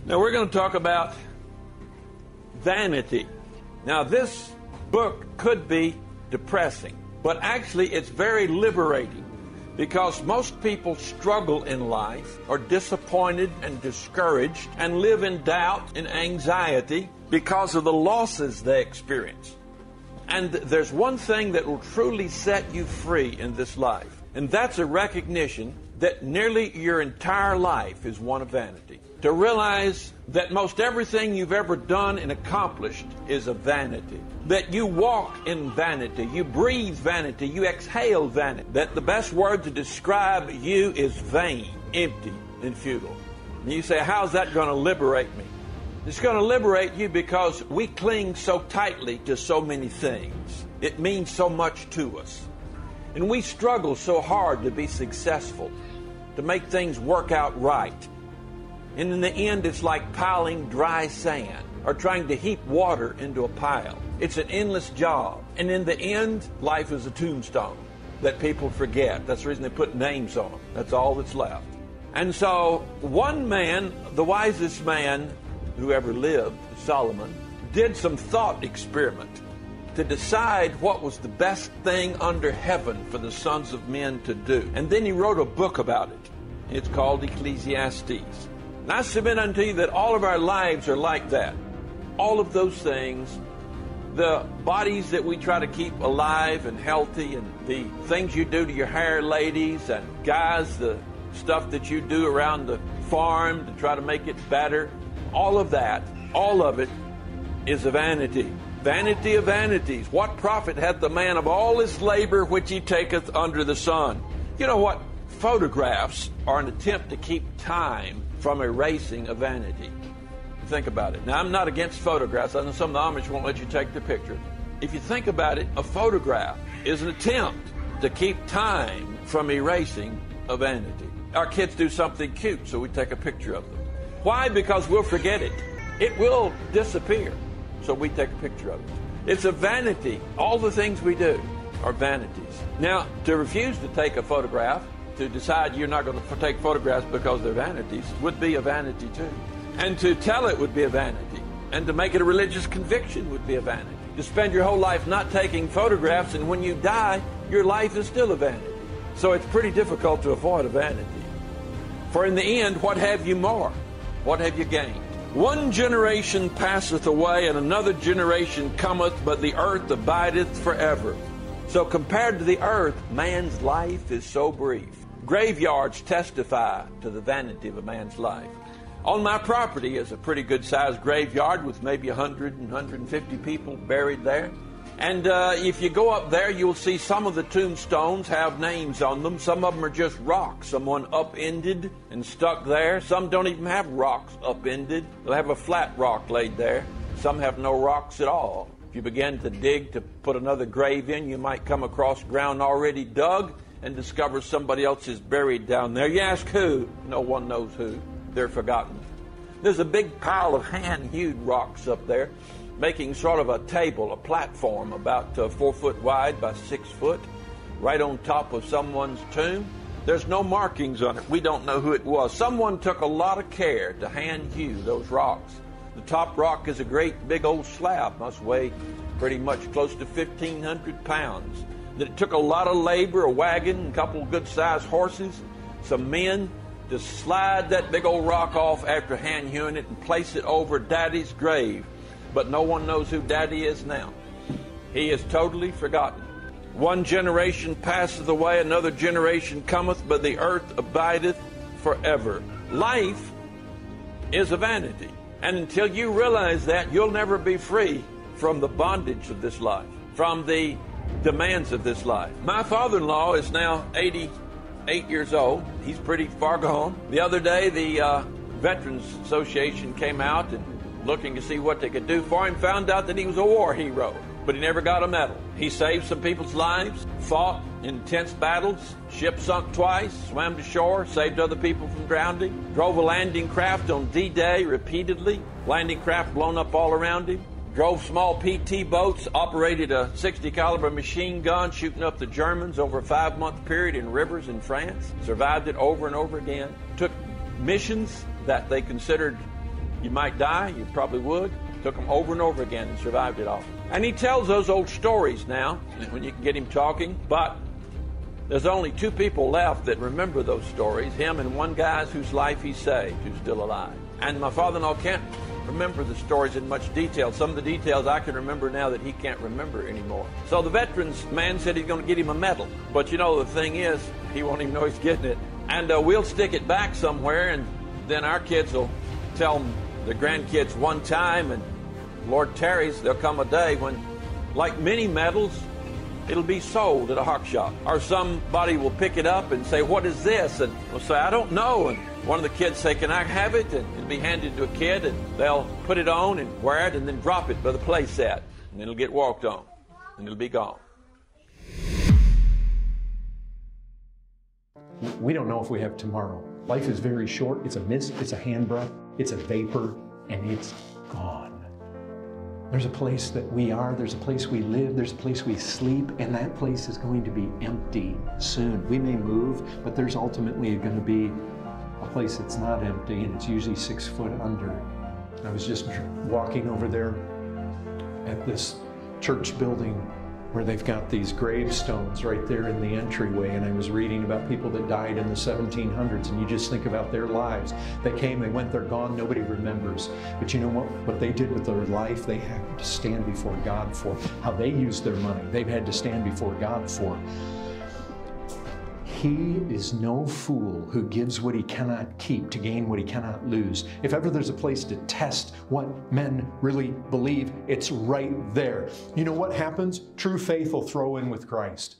Now we're going to talk about vanity. Now this book could be depressing, but actually it's very liberating, because most people struggle in life, are disappointed and discouraged, and live in doubt and anxiety because of the losses they experience. And there's one thing that will truly set you free in this life, and that's a recognition that nearly your entire life is one of vanity. To realize that most everything you've ever done and accomplished is a vanity. That you walk in vanity, you breathe vanity, you exhale vanity. That the best word to describe you is vain, empty, and futile. And you say, how's that going to liberate me? It's going to liberate you because we cling so tightly to so many things. It means so much to us. And we struggle so hard to be successful, to make things work out right. And in the end, it's like piling dry sand or trying to heap water into a pile. It's an endless job. And in the end, life is a tombstone that people forget. That's the reason they put names on them. That's all that's left. And so one man, the wisest man who ever lived, Solomon, did some thought experiment to decide what was the best thing under heaven for the sons of men to do. And then he wrote a book about it. It's called Ecclesiastes. And I submit unto you that all of our lives are like that. All of those things, the bodies that we try to keep alive and healthy, and the things you do to your hair, ladies, and guys, the stuff that you do around the farm to try to make it better, all of that, all of it is a vanity. Vanity of vanities. What profit hath the man of all his labor which he taketh under the sun? You know what? Photographs are an attempt to keep time from erasing a vanity. Think about it. Now, I'm not against photographs. I know some of the Amish won't let you take the picture. If you think about it, a photograph is an attempt to keep time from erasing a vanity. Our kids do something cute, so we take a picture of them. Why? Because we'll forget it. It will disappear, so we take a picture of it. It's a vanity. All the things we do are vanities. Now, to refuse to take a photograph, to decide you're not going to take photographs because they're vanities, would be a vanity too. And to tell it would be a vanity. And to make it a religious conviction would be a vanity. To spend your whole life not taking photographs, and when you die, your life is still a vanity. So it's pretty difficult to avoid a vanity. For in the end, what have you more? What have you gained? One generation passeth away, and another generation cometh, but the earth abideth forever. So compared to the earth, man's life is so brief. Graveyards testify to the vanity of a man's life. On my property is a pretty good-sized graveyard with maybe 100 and 150 people buried there. And if you go up there, you'll see some of the tombstones have names on them. Some of them are just rocks, someone upended and stuck there. Some don't even have rocks upended. They'll have a flat rock laid there. Some have no rocks at all. If you begin to dig to put another grave in, you might come across ground already dug and discover somebody else is buried down there. You ask who? No one knows who. They're forgotten. There's a big pile of hand-hewed rocks up there, making sort of a table, a platform about 4 foot wide by 6 foot, right on top of someone's tomb. There's no markings on it. We don't know who it was. Someone took a lot of care to hand-hew those rocks. The top rock is a great big old slab, must weigh pretty much close to 1,500 pounds. That it took a lot of labor, a wagon, a couple of good-sized horses, some men, to slide that big old rock off after hand-hewing it and place it over Daddy's grave. But no one knows who Daddy is now. He is totally forgotten. One generation passeth away, another generation cometh, but the earth abideth forever. Life is a vanity. And until you realize that, you'll never be free from the bondage of this life, from the demands of this life. My father-in-law is now 88 years old. He's pretty far gone. The other day, the Veterans Association came out and looking to see what they could do for him, found out that he was a war hero, but he never got a medal. He saved some people's lives, fought in intense battles, ship sunk twice, swam to shore, saved other people from drowning, drove a landing craft on D-Day repeatedly, landing craft blown up all around him, drove small PT boats, operated a 60 caliber machine gun shooting up the Germans over a 5-month period in rivers in France, survived it over and over again, took missions that they considered You might die, you probably would. Took them over and over again and survived it all. And he tells those old stories now, when you can get him talking, but there's only two people left that remember those stories, him and one guy whose life he saved, who's still alive. And my father-in-law can't remember the stories in much detail. Some of the details I can remember now that he can't remember anymore. So the veterans man said he's going to get him a medal. But you know, the thing is, he won't even know he's getting it. And we'll stick it back somewhere, and then our kids will tell the grandkids one time, and Lord tarries, there'll come a day when, like many medals, it'll be sold at a hawk shop. Or somebody will pick it up and say, what is this? And we'll say, I don't know. And one of the kids say, can I have it? And it'll be handed to a kid, and they'll put it on and wear it and then drop it by the play set. And it'll get walked on, and it'll be gone. We don't know if we have tomorrow. Life is very short. It's a mist, it's a handbreadth, it's a vapor, and it's gone. There's a place that we are, there's a place we live, there's a place we sleep, and that place is going to be empty soon. We may move, but there's ultimately going to be a place that's not empty, and it's usually 6 foot under. I was just walking over there at this church building where they've got these gravestones right there in the entryway, and I was reading about people that died in the 1700s, and you just think about their lives. They came, they went, they're gone, nobody remembers. But you know what they did with their life, they had to stand before God for. How they used their money, they've had to stand before God for. He is no fool who gives what he cannot keep to gain what he cannot lose. If ever there's a place to test what men really believe, it's right there. You know what happens? True faith will throw in with Christ.